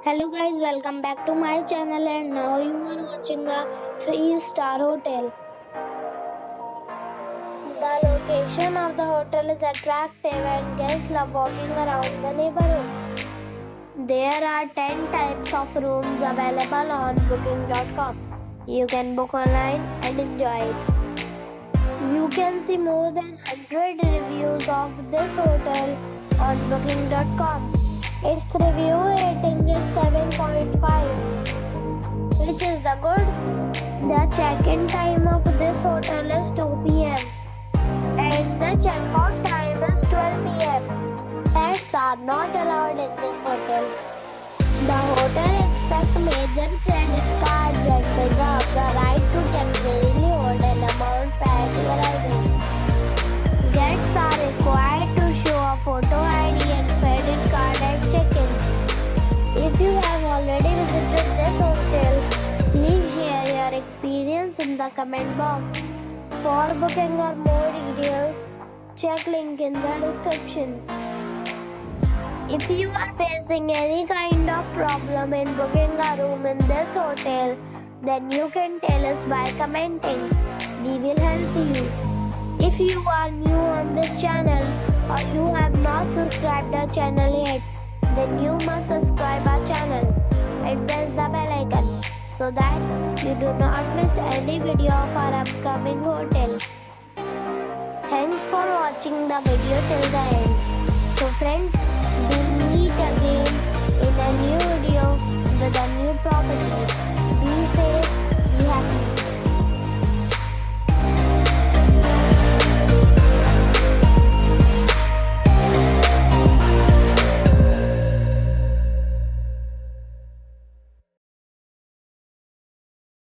Hello guys, welcome back to my channel and now you are watching a 3-star hotel. The location of the hotel is attractive and guests love walking around the neighborhood. There are 10 types of rooms available on booking.com. You can book online and enjoy it. You can see more than 100 reviews of this hotel on booking.com. Its review rating is 7.5, which is the good. The check-in time of this hotel is 2 p.m. and the check-out time is 12 p.m. Pets are not allowed in this hotel. The hotel expects major credit cards and reserves the right to temporarily hold an amount prior to arrival. Guests are required to show a photo ID and credit card at check-in. If you have already visited this hotel, please share your experience in the comment box. For booking or more details, check link in the description. If you are facing any kind of problem in booking a room in this hotel, then you can tell us by commenting. We will help you. If you are new on this channel or you have not subscribed our channel yet, then you must subscribe our channel and press the bell icon so that you do not miss any video of our upcoming hotel. Thanks for watching the video till the end. So friends, we meet again